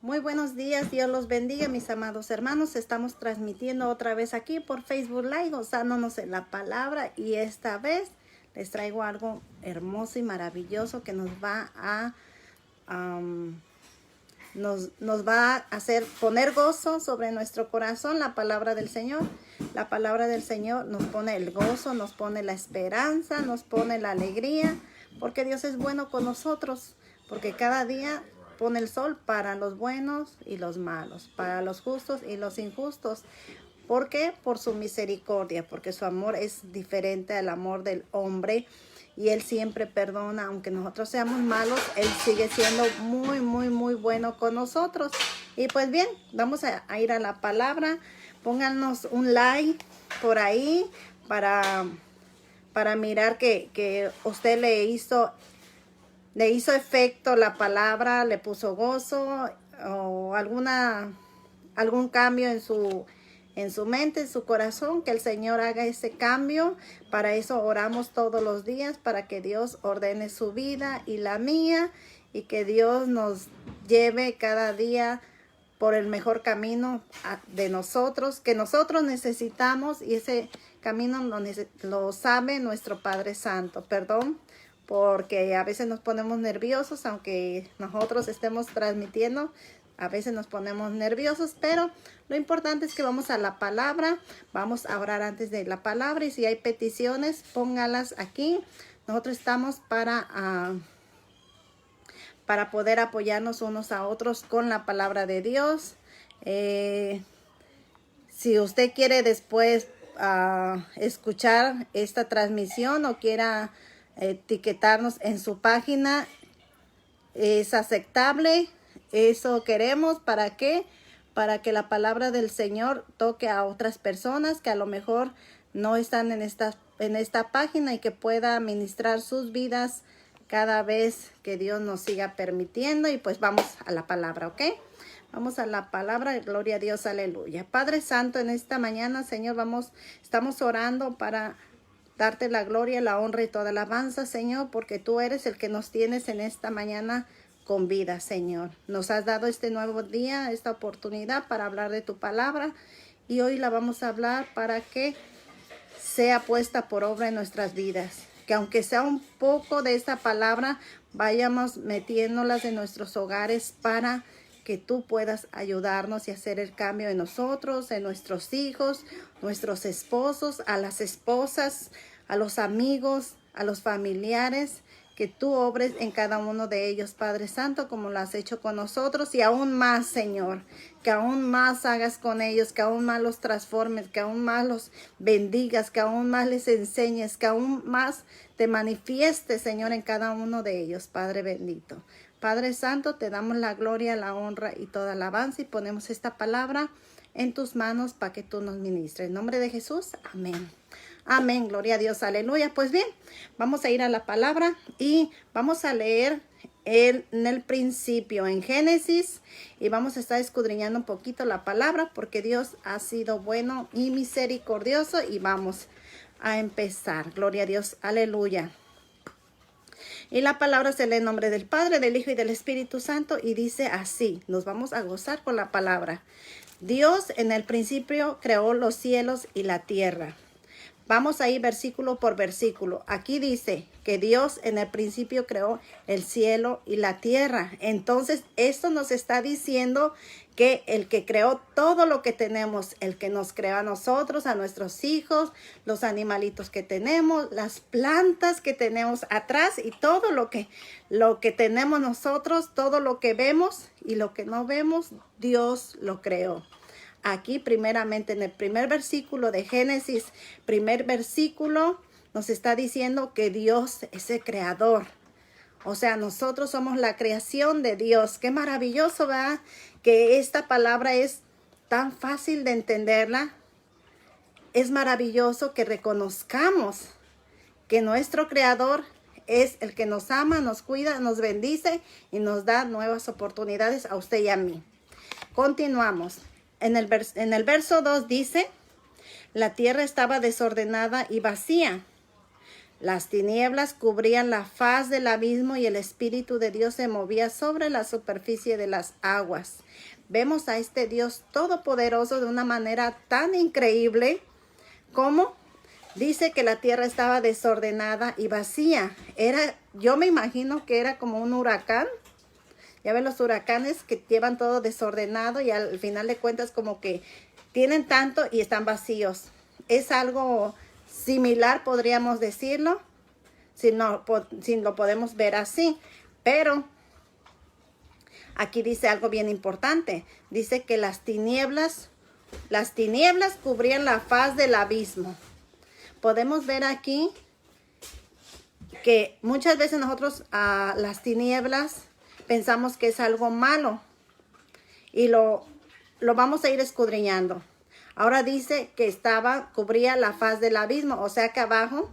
Muy buenos días, Dios los bendiga, mis amados hermanos. Estamos transmitiendo otra vez aquí por Facebook Live, gozándonos en la palabra, y esta vez les traigo algo hermoso y maravilloso que nos va a hacer poner gozo sobre nuestro corazón. La palabra del Señor. La palabra del Señor nos pone el gozo, nos pone la esperanza, nos pone la alegría, porque Dios es bueno con nosotros, porque cada día pone el sol para los buenos y los malos, para los justos y los injustos. ¿Por qué? Por su misericordia, porque su amor es diferente al amor del hombre, y Él siempre perdona. Aunque nosotros seamos malos, Él sigue siendo muy, muy, muy bueno con nosotros. Y pues bien, vamos a ir a la palabra. Pónganos un like por ahí para mirar que usted le hizo efecto la palabra, le puso gozo o algún cambio en su mente, en su corazón, que el Señor haga ese cambio. Para eso oramos todos los días, para que Dios ordene su vida y la mía, y que Dios nos lleve cada día por el mejor camino de nosotros, que nosotros necesitamos, y ese camino lo sabe nuestro Padre Santo. Perdón, porque a veces nos ponemos nerviosos, aunque nosotros estemos transmitiendo, a veces nos ponemos nerviosos, pero lo importante es que vamos a la palabra. Vamos a orar antes de la palabra, y si hay peticiones, póngalas aquí. Nosotros estamos para poder apoyarnos unos a otros con la palabra de Dios. Si usted quiere después escuchar esta transmisión o quiera etiquetarnos en su página, es aceptable. Eso queremos. ¿Para qué? Para que la palabra del Señor toque a otras personas que a lo mejor no están en esta página, y que pueda ministrar sus vidas cada vez que Dios nos siga permitiendo. Y pues vamos a la palabra, ¿ok? Vamos a la palabra. Gloria a Dios, aleluya. Padre Santo, en esta mañana, Señor, estamos orando para darte la gloria, la honra y toda la alabanza, Señor, porque tú eres el que nos tienes en esta mañana con vida, Señor. Nos has dado este nuevo día, esta oportunidad para hablar de tu palabra, y hoy la vamos a hablar para que sea puesta por obra en nuestras vidas. Que aunque sea un poco de esta palabra, vayamos metiéndolas en nuestros hogares, para que tú puedas ayudarnos y hacer el cambio en nosotros, en nuestros hijos, nuestros esposos, a las esposas, a los amigos, a los familiares. Que tú obres en cada uno de ellos, Padre Santo, como lo has hecho con nosotros, y aún más, Señor, que aún más hagas con ellos, que aún más los transformes, que aún más los bendigas, que aún más les enseñes, que aún más te manifiestes, Señor, en cada uno de ellos, Padre bendito. Padre Santo, te damos la gloria, la honra y toda la alabanza, y ponemos esta palabra en tus manos para que tú nos ministres. En nombre de Jesús, amén. Amén, gloria a Dios, aleluya. Pues bien, vamos a ir a la palabra y vamos a leer en el principio, en Génesis, y vamos a estar escudriñando un poquito la palabra, porque Dios ha sido bueno y misericordioso, y vamos a empezar. Gloria a Dios, aleluya. Y la palabra se lee en nombre del Padre, del Hijo y del Espíritu Santo, y dice así. Nos vamos a gozar con la palabra. Dios en el principio creó los cielos y la tierra. Vamos a ir versículo por versículo. Aquí dice que Dios en el principio creó el cielo y la tierra. Entonces, esto nos está diciendo que el que creó todo lo que tenemos, el que nos creó a nosotros, a nuestros hijos, los animalitos que tenemos, las plantas que tenemos atrás, y todo lo que tenemos nosotros, todo lo que vemos y lo que no vemos, Dios lo creó. Aquí primeramente en el primer versículo de Génesis, primer versículo, nos está diciendo que Dios es el creador. O sea, nosotros somos la creación de Dios. Qué maravilloso, ¿verdad? Que esta palabra es tan fácil de entenderla. Es maravilloso que reconozcamos que nuestro creador es el que nos ama, nos cuida, nos bendice y nos da nuevas oportunidades a usted y a mí. Continuamos. En el verso 2 dice: la tierra estaba desordenada y vacía. Las tinieblas cubrían la faz del abismo y el Espíritu de Dios se movía sobre la superficie de las aguas. Vemos a este Dios todopoderoso de una manera tan increíble como dice que la tierra estaba desordenada y vacía. Yo me imagino que era como un huracán. Ya ven los huracanes que llevan todo desordenado y al final de cuentas como que tienen tanto y están vacíos. Es algo similar, podríamos decirlo, si lo podemos ver así. Pero aquí dice algo bien importante. Dice que las tinieblas cubrían la faz del abismo. Podemos ver aquí que muchas veces nosotros las tinieblas pensamos que es algo malo y lo vamos a ir escudriñando. Ahora dice que cubría la faz del abismo, o sea que abajo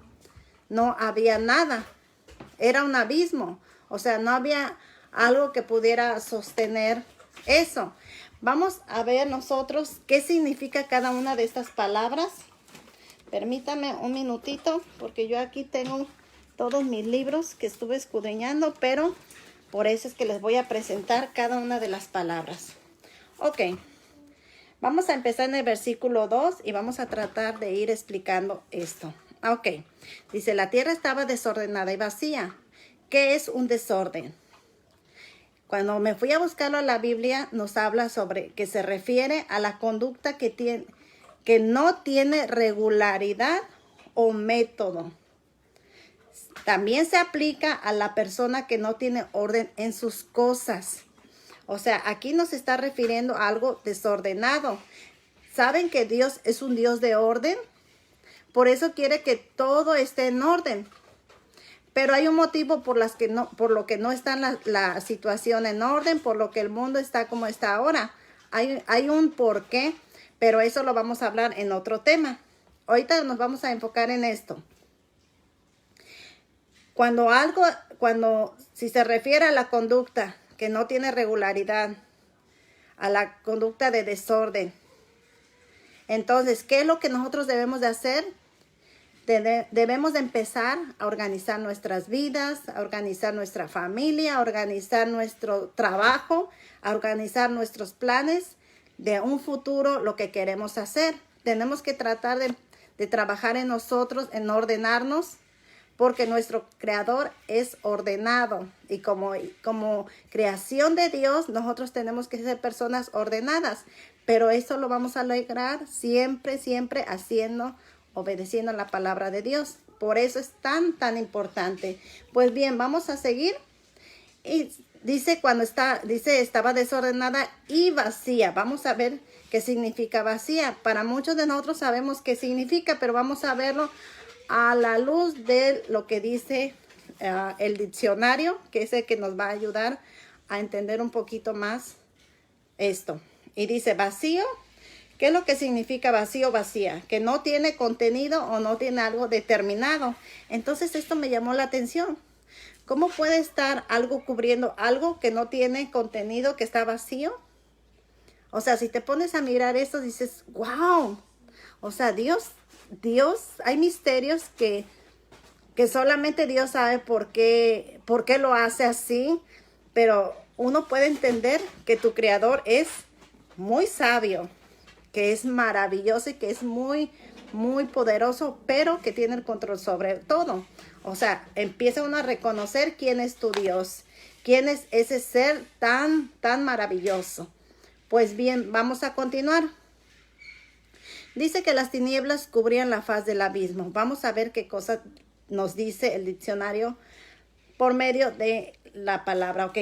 no había nada. Era un abismo, o sea, no había algo que pudiera sostener eso. Vamos a ver nosotros qué significa cada una de estas palabras. Permítame un minutito, porque yo aquí tengo todos mis libros que estuve escudriñando, pero por eso es que les voy a presentar cada una de las palabras. Ok, vamos a empezar en el versículo 2 y vamos a tratar de ir explicando esto. Ok, dice, la tierra estaba desordenada y vacía. ¿Qué es un desorden? Cuando me fui a buscarlo en la Biblia, nos habla sobre que se refiere a la conducta que no tiene regularidad o método. También se aplica a la persona que no tiene orden en sus cosas. O sea, aquí nos está refiriendo a algo desordenado. ¿Saben que Dios es un Dios de orden? Por eso quiere que todo esté en orden. Pero hay un motivo por lo que no está la situación en orden, por lo que el mundo está como está ahora. Hay un porqué, pero eso lo vamos a hablar en otro tema. Ahorita nos vamos a enfocar en esto. Si se refiere a la conducta que no tiene regularidad, a la conducta de desorden, entonces, ¿qué es lo que nosotros debemos de hacer? Debemos de empezar a organizar nuestras vidas, a organizar nuestra familia, a organizar nuestro trabajo, a organizar nuestros planes de un futuro, lo que queremos hacer. Tenemos que tratar de trabajar en nosotros, en ordenarnos, porque nuestro Creador es ordenado. Y como creación de Dios, nosotros tenemos que ser personas ordenadas. Pero eso lo vamos a lograr siempre, siempre obedeciendo la palabra de Dios. Por eso es tan importante. Pues bien, vamos a seguir. Y dice estaba desordenada y vacía. Vamos a ver qué significa vacía. Para muchos de nosotros sabemos qué significa, pero vamos a verlo a la luz de lo que dice el diccionario, que es el que nos va a ayudar a entender un poquito más esto. Y dice vacío. ¿Qué es lo que significa vacío, vacía? Que no tiene contenido o no tiene algo determinado. Entonces esto me llamó la atención. ¿Cómo puede estar algo cubriendo algo que no tiene contenido, que está vacío? O sea, si te pones a mirar esto, dices, wow. O sea, Dios, hay misterios que solamente Dios sabe por qué lo hace así. Pero uno puede entender que tu Creador es muy sabio, que es maravilloso y que es muy, muy poderoso, pero que tiene el control sobre todo. O sea, empieza uno a reconocer quién es tu Dios, quién es ese ser tan maravilloso. Pues bien, vamos a continuar. Dice que las tinieblas cubrían la faz del abismo. Vamos a ver qué cosa nos dice el diccionario por medio de la palabra. Ok,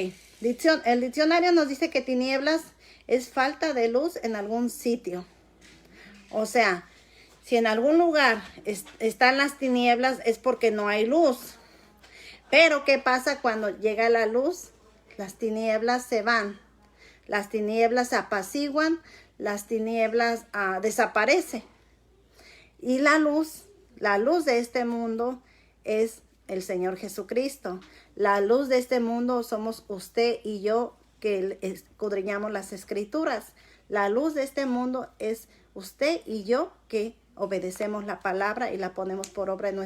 el diccionario nos dice que tinieblas es falta de luz en algún sitio. O sea, si en algún lugar están las tinieblas es porque no hay luz. Pero ¿qué pasa cuando llega la luz? Las tinieblas se van. Las tinieblas se apaciguan. Las tinieblas desaparecen. Y la luz de este mundo es el Señor Jesucristo. La luz de este mundo somos usted y yo, que escudriñamos las escrituras. La luz de este mundo es usted y yo, que obedecemos la palabra y la ponemos por obra en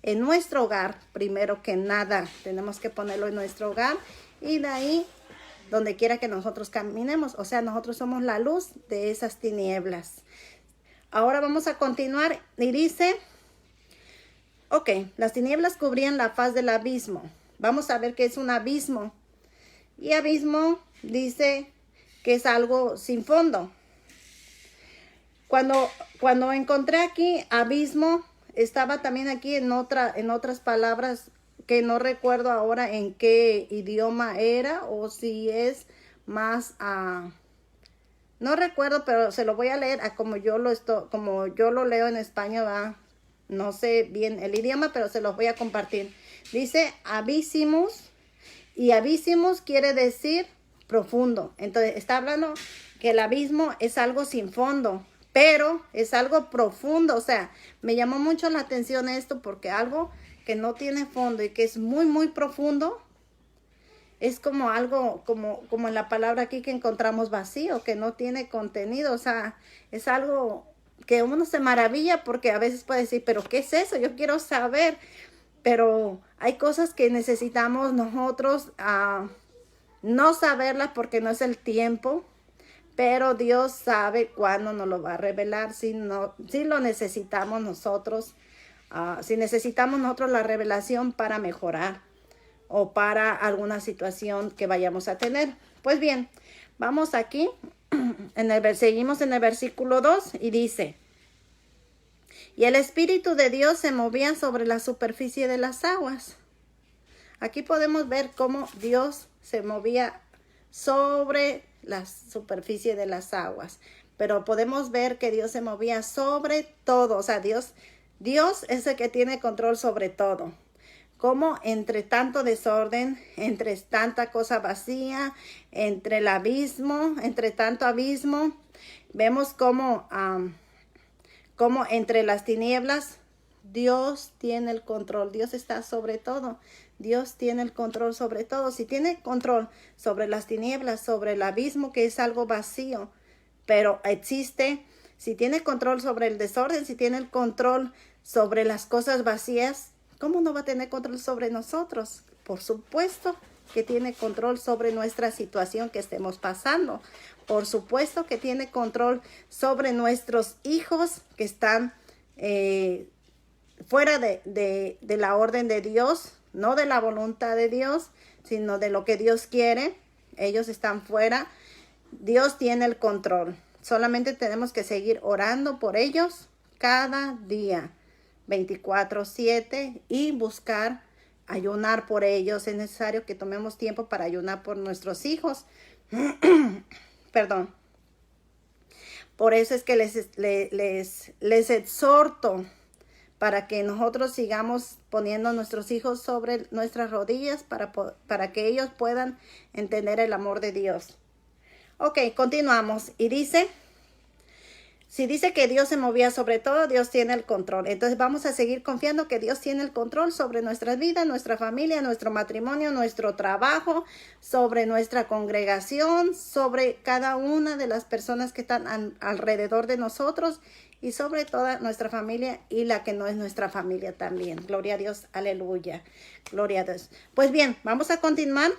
en nuestro hogar, primero que nada. Tenemos que ponerlo en nuestro hogar y de ahí donde quiera que nosotros caminemos. O sea, nosotros somos la luz de esas tinieblas. Ahora vamos a continuar y dice, ok, las tinieblas cubrían la faz del abismo. Vamos a ver qué es un abismo. Y abismo dice que es algo sin fondo. Cuando encontré aquí abismo, estaba también aquí en otras palabras que no recuerdo ahora en qué idioma era o si es más, no recuerdo, pero se lo voy a leer como yo lo leo en español, ¿verdad? No sé bien el idioma, pero se los voy a compartir. Dice abisimus y abisimus quiere decir profundo. Entonces está hablando que el abismo es algo sin fondo, pero es algo profundo. O sea, me llamó mucho la atención esto porque algo que no tiene fondo y que es muy, muy profundo, es como algo, como en la palabra aquí que encontramos vacío, que no tiene contenido. O sea, es algo que uno se maravilla porque a veces puede decir, pero ¿qué es eso? Yo quiero saber. Pero hay cosas que necesitamos nosotros no saberlas porque no es el tiempo. Pero Dios sabe cuándo nos lo va a revelar, si lo necesitamos nosotros. Si necesitamos nosotros la revelación para mejorar o para alguna situación que vayamos a tener. Pues bien, vamos aquí, seguimos en el versículo 2 y dice, y el Espíritu de Dios se movía sobre la superficie de las aguas. Aquí podemos ver cómo Dios se movía sobre la superficie de las aguas, pero podemos ver que Dios se movía sobre todo. O sea, Dios es el que tiene control sobre todo. Como entre tanto desorden, entre tanta cosa vacía, entre el abismo, entre tanto abismo, vemos como entre las tinieblas, Dios tiene el control. Dios está sobre todo. Dios tiene el control sobre todo. Si tiene control sobre las tinieblas, sobre el abismo, que es algo vacío, pero existe. Si tiene control sobre el desorden, si tiene el control sobre las cosas vacías, ¿cómo no va a tener control sobre nosotros? Por supuesto que tiene control sobre nuestra situación que estemos pasando. Por supuesto que tiene control sobre nuestros hijos que están fuera de la orden de Dios, no de la voluntad de Dios, sino de lo que Dios quiere. Ellos están fuera. Dios tiene el control. Solamente tenemos que seguir orando por ellos cada día, 24/7, y buscar ayunar por ellos. Es necesario que tomemos tiempo para ayunar por nuestros hijos. Perdón. Por eso es que les exhorto para que nosotros sigamos poniendo a nuestros hijos sobre nuestras rodillas para que ellos puedan entender el amor de Dios. Ok, continuamos. Y dice, si dice que Dios se movía sobre todo, Dios tiene el control. Entonces vamos a seguir confiando que Dios tiene el control sobre nuestras vidas, nuestra familia, nuestro matrimonio, nuestro trabajo, sobre nuestra congregación, sobre cada una de las personas que están alrededor de nosotros y sobre toda nuestra familia y la que no es nuestra familia también. Gloria a Dios, aleluya, gloria a Dios. Pues bien, vamos a continuar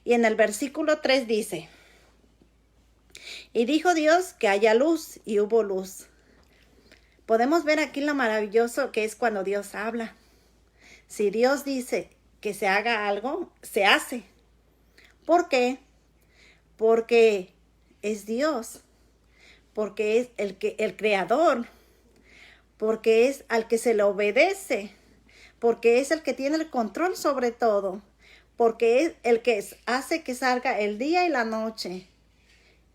y en el versículo 3 dice, y dijo Dios que haya luz y hubo luz. Podemos ver aquí lo maravilloso que es cuando Dios habla. Si Dios dice que se haga algo, se hace. ¿Por qué? Porque es Dios, porque es el creador, porque es al que se le obedece, porque es el que tiene el control sobre todo, porque es el que hace que salga el día y la noche,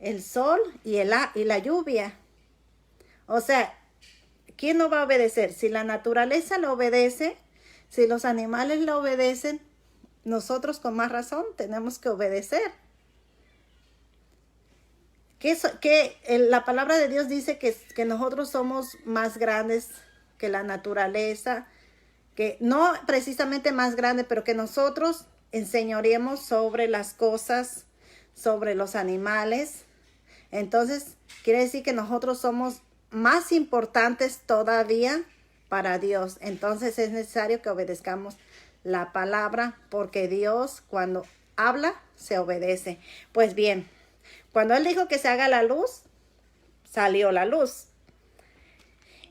el sol y la lluvia. O sea, ¿quién no va a obedecer? Si la naturaleza lo obedece, si los animales lo obedecen, nosotros con más razón tenemos que obedecer. La palabra de Dios dice que nosotros somos más grandes que la naturaleza, que no precisamente más grande, pero que nosotros enseñaremos sobre las cosas, sobre los animales. Entonces, quiere decir que nosotros somos más importantes todavía para Dios. Entonces es necesario que obedezcamos la palabra, porque Dios cuando habla se obedece. Pues bien, cuando Él dijo que se haga la luz, salió la luz.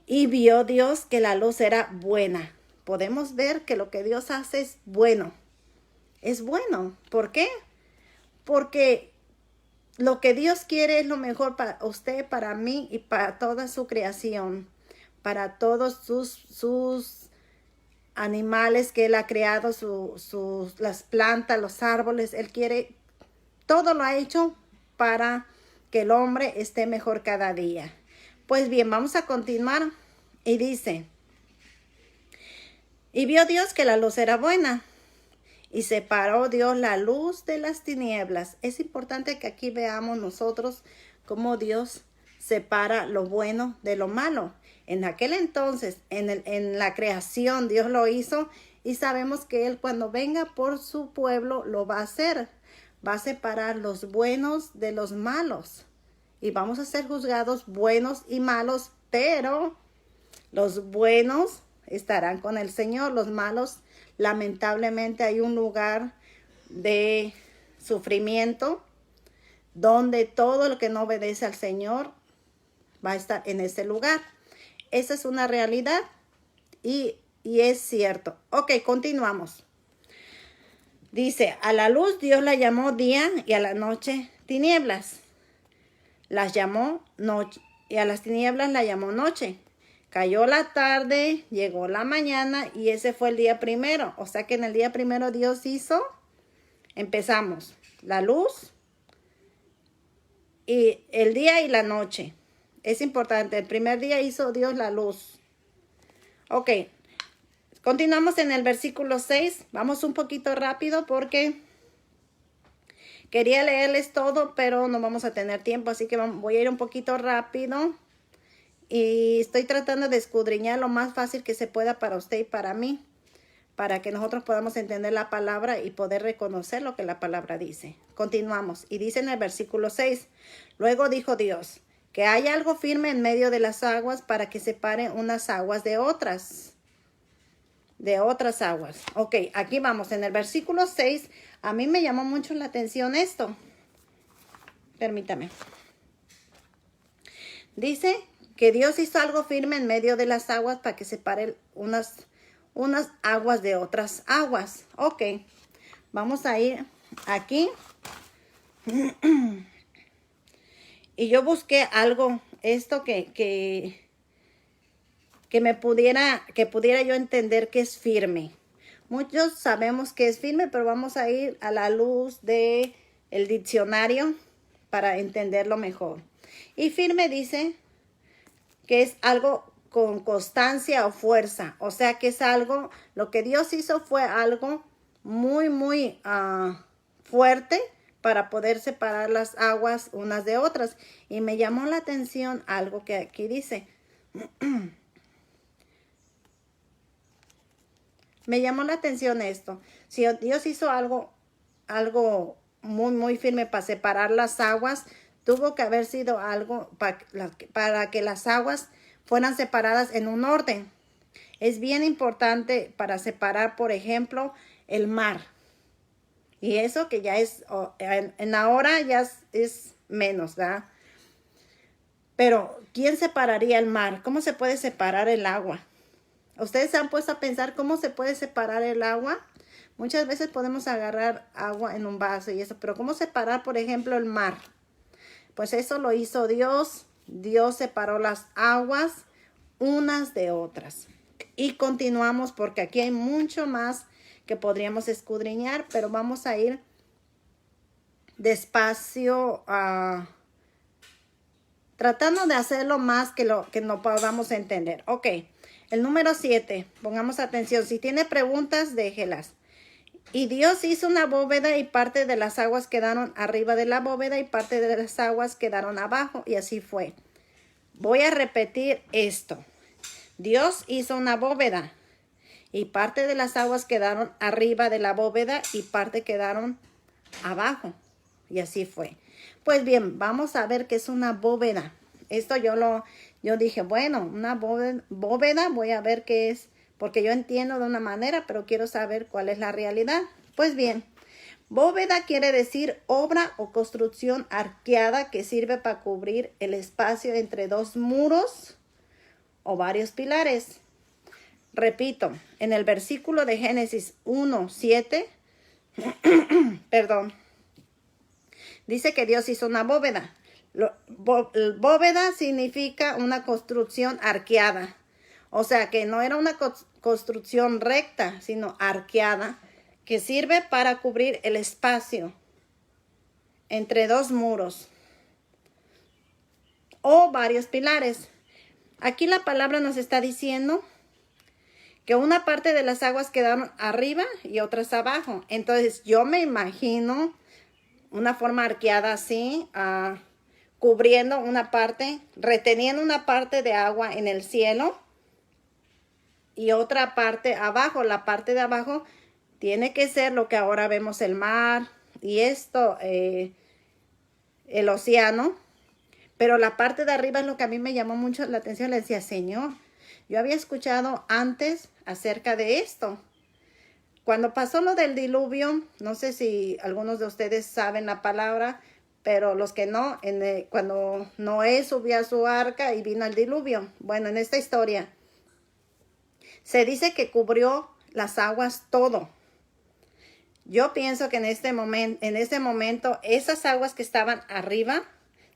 Y vio Dios que la luz era buena. Podemos ver que lo que Dios hace es bueno. Es bueno. ¿Por qué? Porque lo que Dios quiere es lo mejor para usted, para mí y para toda su creación. Para todos sus animales que Él ha creado, las plantas, los árboles. Él quiere, todo lo ha hecho para que el hombre esté mejor cada día. Pues bien, vamos a continuar. Y dice, y vio Dios que la luz era buena, y separó Dios la luz de las tinieblas. Es importante que aquí veamos nosotros cómo Dios separa lo bueno de lo malo. En aquel entonces, en la creación, Dios lo hizo, y sabemos que Él cuando venga por su pueblo lo va a hacer. Va a separar los buenos de los malos. Y vamos a ser juzgados buenos y malos, pero los buenos estarán con el Señor. Los malos, lamentablemente, hay un lugar de sufrimiento donde todo el que no obedece al Señor va a estar en ese lugar. Esa es una realidad y es cierto. Ok, continuamos. Dice, a la luz Dios la llamó día y a la noche tinieblas. Las llamó noche y a las tinieblas la llamó noche. Cayó la tarde, llegó la mañana y ese fue el día primero. O sea que en el día primero Dios hizo, empezamos, la luz y el día y la noche. Es importante, el primer día hizo Dios la luz. Ok, continuamos en el versículo 6. Vamos un poquito rápido porque quería leerles todo, pero no vamos a tener tiempo, así que voy a ir un poquito rápido. Y estoy tratando de escudriñar lo más fácil que se pueda para usted y para mí, para que nosotros podamos entender la palabra y poder reconocer lo que la palabra dice. Continuamos. Y dice en el versículo 6, luego dijo Dios, que haya algo firme en medio de las aguas para que separen unas aguas de otras aguas. Ok, aquí vamos. En el versículo 6, a mí me llamó mucho la atención esto. Permítame. Dice que Dios hizo algo firme en medio de las aguas para que separe unas aguas de otras aguas. Ok, vamos a ir aquí. Y yo busqué algo, esto que pudiera yo entender que es firme. Muchos sabemos que es firme, pero vamos a ir a la luz del diccionario para entenderlo mejor. Y firme dice que es algo con constancia o fuerza. O sea que es algo, lo que Dios hizo fue algo muy, muy fuerte para poder separar las aguas unas de otras. Y me llamó la atención algo que aquí dice. Me llamó la atención esto. Si Dios hizo algo muy, muy firme para separar las aguas, tuvo que haber sido algo para que las aguas fueran separadas en un orden. Es bien importante para separar, por ejemplo, el mar. Y eso que ya es, en ahora ya es menos, ¿verdad? Pero, ¿quién separaría el mar? ¿Cómo se puede separar el agua? ¿Ustedes se han puesto a pensar cómo se puede separar el agua? Muchas veces podemos agarrar agua en un vaso y eso, pero ¿cómo separar, por ejemplo, el mar? Pues eso lo hizo Dios. Dios separó las aguas unas de otras. Y continuamos porque aquí hay mucho más que podríamos escudriñar, pero vamos a ir despacio, tratando de hacerlo más que lo que no podamos entender. Ok, el número 7, pongamos atención. Si tiene preguntas, déjelas. Y Dios hizo una bóveda y parte de las aguas quedaron arriba de la bóveda y parte de las aguas quedaron abajo. Y así fue. Voy a repetir esto. Dios hizo una bóveda y parte de las aguas quedaron arriba de la bóveda y parte quedaron abajo. Y así fue. Pues bien, vamos a ver qué es una bóveda. Esto yo dije, bueno, una bóveda, voy a ver qué es, porque yo entiendo de una manera, pero quiero saber cuál es la realidad. Pues bien, bóveda quiere decir obra o construcción arqueada que sirve para cubrir el espacio entre dos muros o varios pilares. Repito, en el versículo de Génesis 1:7, perdón, dice que Dios hizo una bóveda. Bóveda significa una construcción arqueada. O sea, que no era una construcción recta, sino arqueada, que sirve para cubrir el espacio entre dos muros o varios pilares. Aquí la palabra nos está diciendo que una parte de las aguas quedaron arriba y otras abajo. Entonces yo me imagino una forma arqueada así, cubriendo una parte, reteniendo una parte de agua en el cielo y otra parte abajo. La parte de abajo tiene que ser lo que ahora vemos, el mar y esto, el océano. Pero la parte de arriba es lo que a mí me llamó mucho la atención. Le decía, Señor, yo había escuchado antes acerca de esto. Cuando pasó lo del diluvio, no sé si algunos de ustedes saben la palabra, pero los que no, cuando Noé subió a su arca y vino el diluvio. Bueno, en esta historia se dice que cubrió las aguas todo. Yo pienso que en este momento, esas aguas que estaban arriba,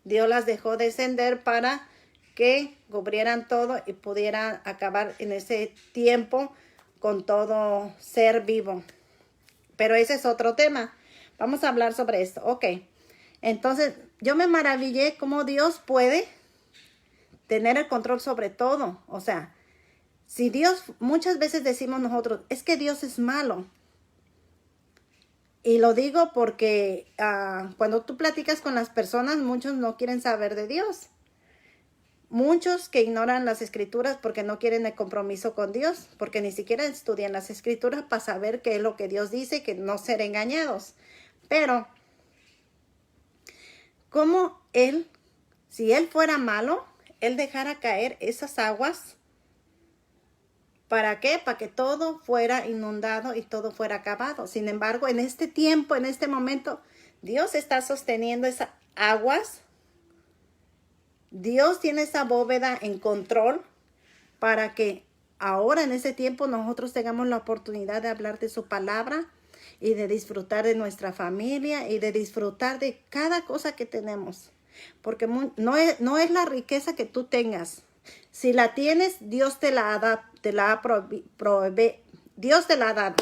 Dios las dejó descender para que cubrieran todo y pudieran acabar en ese tiempo con todo ser vivo. Pero ese es otro tema. Vamos a hablar sobre esto. Ok. Entonces, yo me maravillé cómo Dios puede tener el control sobre todo. O sea, si Dios, muchas veces decimos nosotros, es que Dios es malo. Y lo digo porque cuando tú platicas con las personas, muchos no quieren saber de Dios. Muchos que ignoran las escrituras porque no quieren el compromiso con Dios, porque ni siquiera estudian las escrituras para saber qué es lo que Dios dice y que no ser engañados. Pero, ¿cómo si Él fuera malo, Él dejara caer esas aguas? ¿Para qué? Para que todo fuera inundado y todo fuera acabado. Sin embargo, en este tiempo, en este momento, Dios está sosteniendo esas aguas. Dios tiene esa bóveda en control para que ahora en ese tiempo nosotros tengamos la oportunidad de hablar de su palabra y de disfrutar de nuestra familia y de disfrutar de cada cosa que tenemos. Porque no es la riqueza que tú tengas. Si la tienes, Dios te la ha dado. Dios te la ha dado.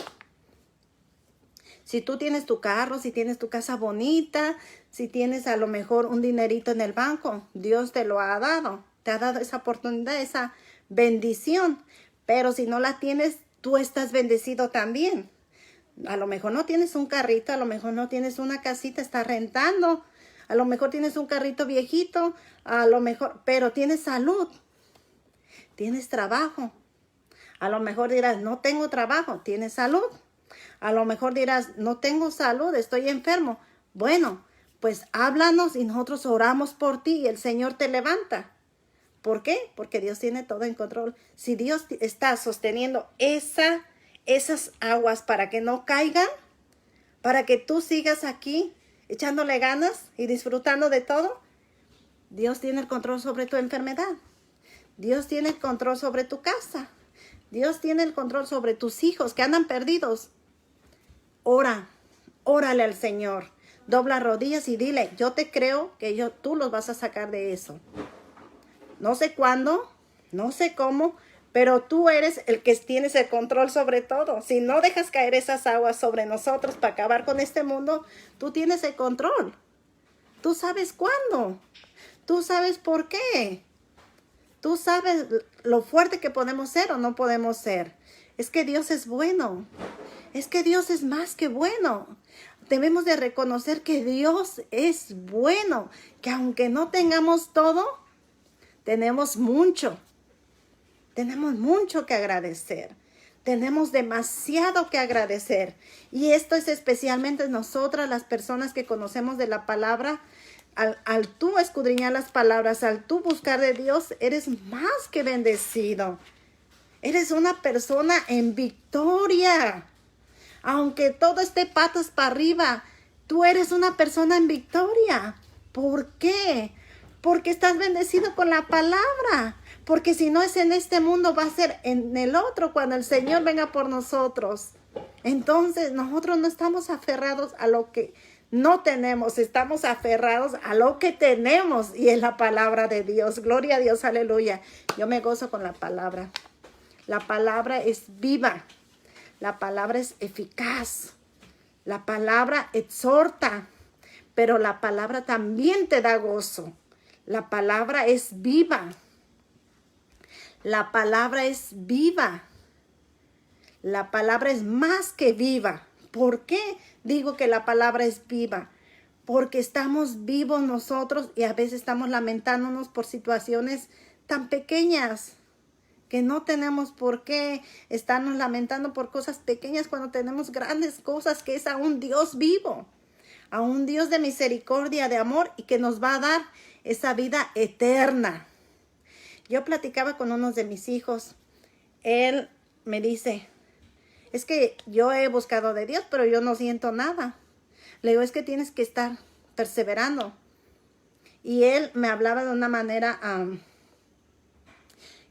Si tú tienes tu carro, si tienes tu casa bonita, si tienes a lo mejor un dinerito en el banco, Dios te lo ha dado. Te ha dado esa oportunidad, esa bendición. Pero si no la tienes, tú estás bendecido también. A lo mejor no tienes un carrito, a lo mejor no tienes una casita, estás rentando. A lo mejor tienes un carrito viejito, a lo mejor, pero tienes salud. Tienes trabajo. A lo mejor dirás, no tengo trabajo, tienes salud. A lo mejor dirás, no tengo salud, estoy enfermo. Bueno, pues háblanos y nosotros oramos por ti y el Señor te levanta. ¿Por qué? Porque Dios tiene todo en control. Si Dios está sosteniendo esas aguas para que no caigan, para que tú sigas aquí echándole ganas y disfrutando de todo, Dios tiene el control sobre tu enfermedad. Dios tiene el control sobre tu casa. Dios tiene el control sobre tus hijos que andan perdidos. Órale al Señor. Dobla rodillas y dile, yo te creo que tú los vas a sacar de eso. No sé cuándo, no sé cómo, pero tú eres el que tienes el control sobre todo. Si no dejas caer esas aguas sobre nosotros para acabar con este mundo, tú tienes el control. Tú sabes cuándo. Tú sabes por qué. Tú sabes lo fuerte que podemos ser o no podemos ser. Es que Dios es bueno. Es que Dios es más que bueno. Debemos de reconocer que Dios es bueno. Que aunque no tengamos todo, tenemos mucho. Tenemos mucho que agradecer. Tenemos demasiado que agradecer. Y esto es especialmente nosotras, las personas que conocemos de la palabra. al tú escudriñar las palabras, al tú buscar de Dios, eres más que bendecido. Eres una persona en victoria. Aunque todo esté patas para arriba, tú eres una persona en victoria. ¿Por qué? Porque estás bendecido con la palabra. Porque si no es en este mundo, va a ser en el otro cuando el Señor venga por nosotros. Entonces, nosotros no estamos aferrados a lo que no tenemos, estamos aferrados a lo que tenemos y es la palabra de Dios. Gloria a Dios, aleluya. Yo me gozo con la palabra. La palabra es viva. La palabra es eficaz. La palabra exhorta, pero la palabra también te da gozo. La palabra es viva. La palabra es viva. La palabra es más que viva. ¿Por qué digo que la palabra es viva? Porque estamos vivos nosotros y a veces estamos lamentándonos por situaciones tan pequeñas que no tenemos por qué estarnos lamentando por cosas pequeñas cuando tenemos grandes cosas, que es a un Dios vivo, a un Dios de misericordia, de amor y que nos va a dar esa vida eterna. Yo platicaba con uno de mis hijos. Él me dice, es que yo he buscado de Dios, pero yo no siento nada. Le digo, es que tienes que estar perseverando. Y él me hablaba de una manera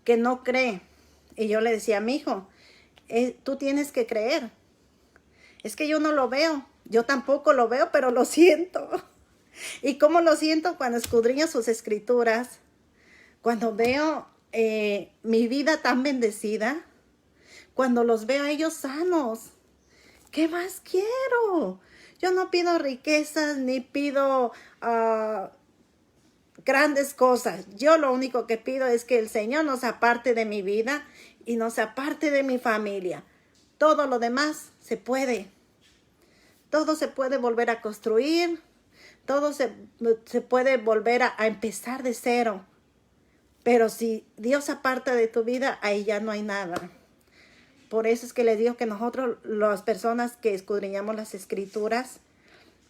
que no cree. Y yo le decía, mi hijo, tú tienes que creer. Es que yo no lo veo. Yo tampoco lo veo, pero lo siento. ¿Y cómo lo siento? Cuando escudriño sus escrituras, cuando veo mi vida tan bendecida, cuando los veo a ellos sanos. ¿Qué más quiero? Yo no pido riquezas ni pido grandes cosas. Yo lo único que pido es que el Señor nos aparte de mi vida y nos aparte de mi familia. Todo lo demás se puede. Todo se puede volver a construir. Todo se puede volver a empezar de cero. Pero si Dios aparta de tu vida, ahí ya no hay nada. Por eso es que les digo que nosotros, las personas que escudriñamos las escrituras,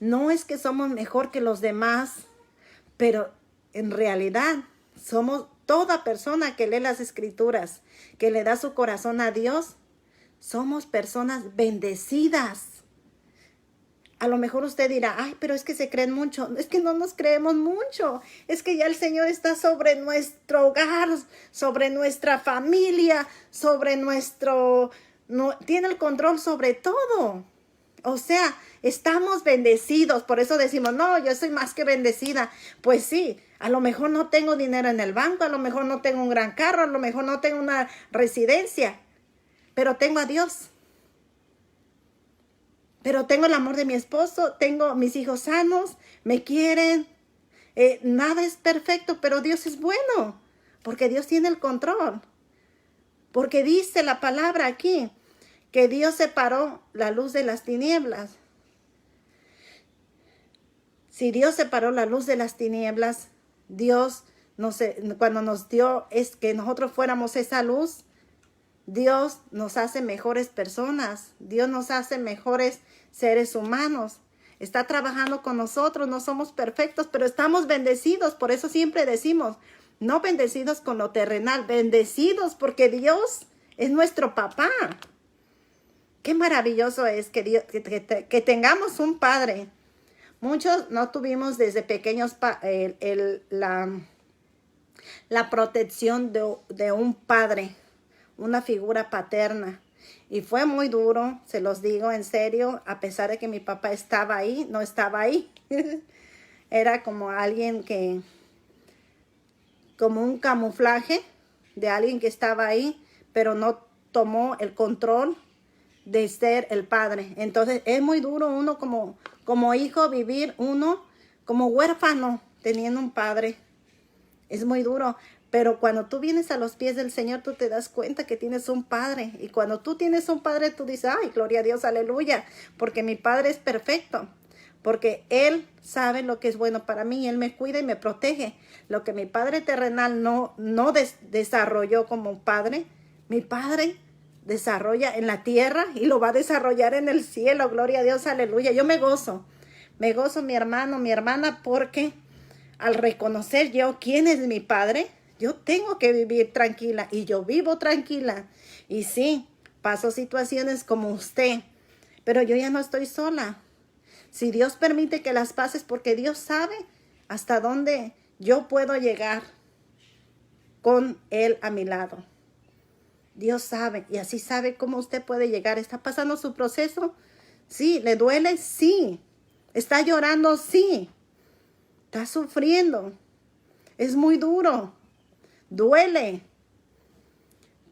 no es que somos mejor que los demás, pero en realidad somos toda persona que lee las escrituras, que le da su corazón a Dios, somos personas bendecidas. A lo mejor usted dirá, ay, pero es que se creen mucho. Es que no nos creemos mucho. Es que ya el Señor está sobre nuestro hogar, sobre nuestra familia, sobre tiene el control sobre todo. O sea, estamos bendecidos. Por eso decimos, no, yo soy más que bendecida. Pues sí, a lo mejor no tengo dinero en el banco, a lo mejor no tengo un gran carro, a lo mejor no tengo una residencia, pero tengo a Dios. Pero tengo el amor de mi esposo, tengo mis hijos sanos, me quieren. Nada es perfecto, pero Dios es bueno, porque Dios tiene el control. Porque dice la palabra aquí, que Dios separó la luz de las tinieblas. Si Dios separó la luz de las tinieblas, Dios, cuando nos dio es que nosotros fuéramos esa luz, Dios nos hace mejores personas. Dios nos hace mejores seres humanos. Está trabajando con nosotros. No somos perfectos, pero estamos bendecidos. Por eso siempre decimos, no bendecidos con lo terrenal, bendecidos porque Dios es nuestro papá. Qué maravilloso es que tengamos un padre. Muchos no tuvimos desde pequeños la protección de un padre, una figura paterna. Y fue muy duro, se los digo en serio, a pesar de que mi papá estaba ahí, no estaba ahí. Era como alguien como un camuflaje de alguien que estaba ahí, pero no tomó el control de ser el padre. Entonces es muy duro uno como hijo vivir uno como huérfano teniendo un padre. Es muy duro. Pero cuando tú vienes a los pies del Señor, tú te das cuenta que tienes un Padre. Y cuando tú tienes un Padre, tú dices, ay, gloria a Dios, aleluya. Porque mi Padre es perfecto. Porque Él sabe lo que es bueno para mí. Él me cuida y me protege. Lo que mi Padre terrenal no desarrolló como un Padre, mi Padre desarrolla en la tierra y lo va a desarrollar en el cielo. Gloria a Dios, aleluya. Yo me gozo, mi hermano, mi hermana, porque al reconocer yo quién es mi Padre, yo tengo que vivir tranquila y yo vivo tranquila. Y sí, paso situaciones como usted, pero yo ya no estoy sola. Si Dios permite que las pases, porque Dios sabe hasta dónde yo puedo llegar con Él a mi lado. Dios sabe, y así sabe cómo usted puede llegar. ¿Está pasando su proceso? Sí. ¿Le duele? Sí. ¿Está llorando? Sí. ¿Está sufriendo? Es muy duro. Duele.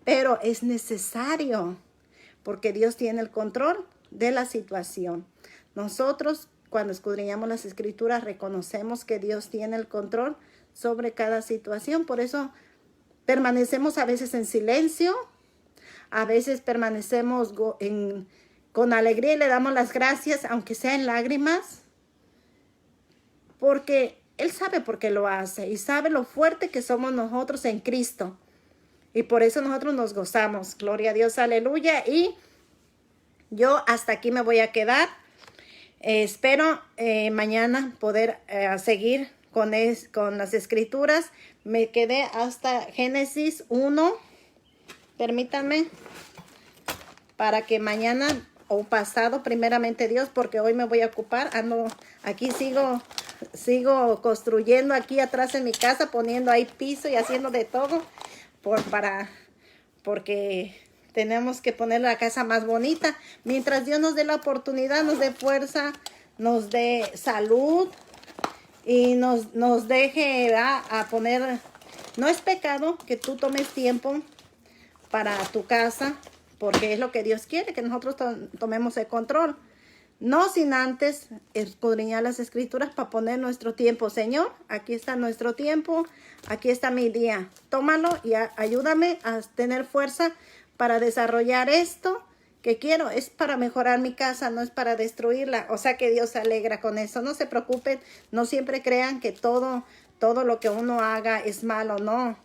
Pero es necesario, porque Dios tiene el control de la situación. Nosotros, cuando escudriñamos las Escrituras, reconocemos que Dios tiene el control sobre cada situación. Por eso permanecemos a veces en silencio, a veces permanecemos con alegría y le damos las gracias, aunque sea en lágrimas, porque Él sabe por qué lo hace y sabe lo fuerte que somos nosotros en Cristo. Y por eso nosotros nos gozamos. Gloria a Dios, aleluya. Y yo hasta aquí me voy a quedar. Espero mañana poder seguir con las Escrituras. Me quedé hasta Génesis 1. Permítanme, para que mañana o pasado, primeramente Dios, porque hoy me voy a ocupar. Aquí sigo construyendo aquí atrás en mi casa, poniendo ahí piso y haciendo de todo. Porque tenemos que poner la casa más bonita. Mientras Dios nos dé la oportunidad, nos dé fuerza, nos dé salud y nos deje a poner. No es pecado que tú tomes tiempo para tu casa, porque es lo que Dios quiere, que nosotros tomemos el control. No sin antes escudriñar las Escrituras para poner nuestro tiempo. Señor, aquí está nuestro tiempo, aquí está mi día. Tómalo y ayúdame a tener fuerza para desarrollar esto que quiero. Es para mejorar mi casa, no es para destruirla. O sea que Dios se alegra con eso. No se preocupen, no siempre crean que todo lo que uno haga es malo, no.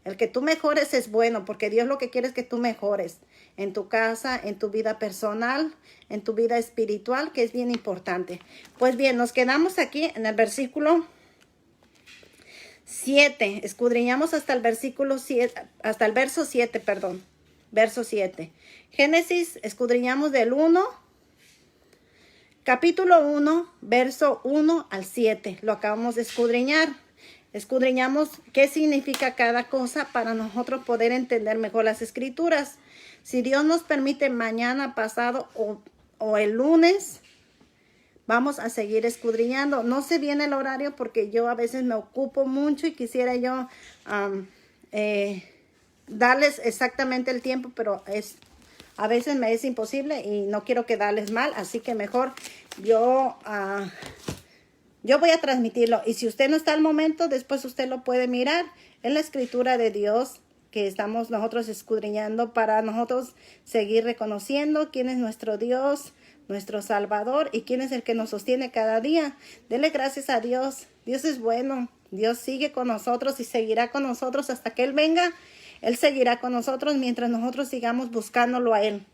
El que tú mejores es bueno, porque Dios lo que quiere es que tú mejores en tu casa, en tu vida personal, en tu vida espiritual, que es bien importante. Pues bien, nos quedamos aquí en el versículo 7. Escudriñamos hasta el versículo 7, hasta el verso 7, perdón. Verso 7. Génesis, escudriñamos del 1, capítulo 1, verso 1 al 7. Lo acabamos de escudriñar. Escudriñamos qué significa cada cosa para nosotros poder entender mejor las Escrituras. Si Dios nos permite, mañana, pasado o el lunes, vamos a seguir escudriñando. No sé bien el horario porque yo a veces me ocupo mucho y quisiera yo darles exactamente el tiempo, pero a veces me es imposible y no quiero quedarles mal. Así que mejor yo voy a transmitirlo, y si usted no está al momento, después usted lo puede mirar en la Escritura de Dios que estamos nosotros escudriñando, para nosotros seguir reconociendo quién es nuestro Dios, nuestro Salvador, y quién es el que nos sostiene cada día. Dele gracias a Dios. Dios es bueno. Dios sigue con nosotros y seguirá con nosotros hasta que Él venga. Él seguirá con nosotros mientras nosotros sigamos buscándolo a Él.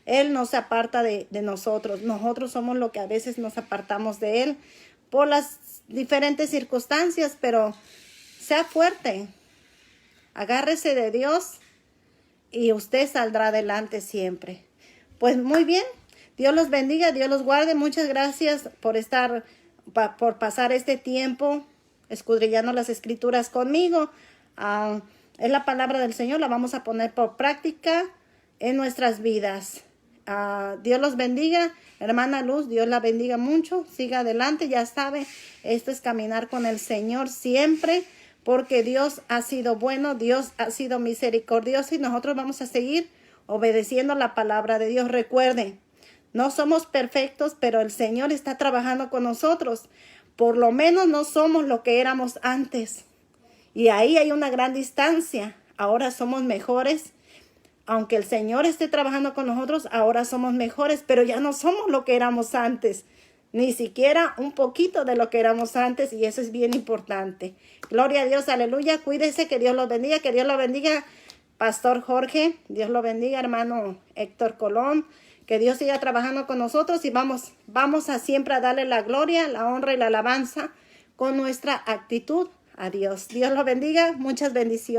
Él no se aparta de nosotros. Nosotros somos lo que a veces nos apartamos de Él por las diferentes circunstancias, pero sea fuerte, agárrese de Dios y usted saldrá adelante siempre. Pues muy bien, Dios los bendiga, Dios los guarde. Muchas gracias por por pasar este tiempo escudriñando las Escrituras conmigo. Es la palabra del Señor, la vamos a poner por práctica en nuestras vidas. Dios los bendiga. Hermana Luz, Dios la bendiga mucho. Siga adelante, ya sabe, esto es caminar con el Señor siempre, porque Dios ha sido bueno, Dios ha sido misericordioso, y nosotros vamos a seguir obedeciendo la palabra de Dios. Recuerde, no somos perfectos, pero el Señor está trabajando con nosotros. Por lo menos no somos lo que éramos antes. Y ahí hay una gran distancia. Ahora somos mejores. Aunque el Señor esté trabajando con nosotros, ahora somos mejores, pero ya no somos lo que éramos antes. Ni siquiera un poquito de lo que éramos antes, y eso es bien importante. Gloria a Dios, aleluya. Cuídese, que Dios los bendiga, que Dios lo bendiga, Pastor Jorge. Dios lo bendiga, hermano Héctor Colón. Que Dios siga trabajando con nosotros, y vamos a siempre a darle la gloria, la honra y la alabanza con nuestra actitud a Dios. Dios lo bendiga. Muchas bendiciones.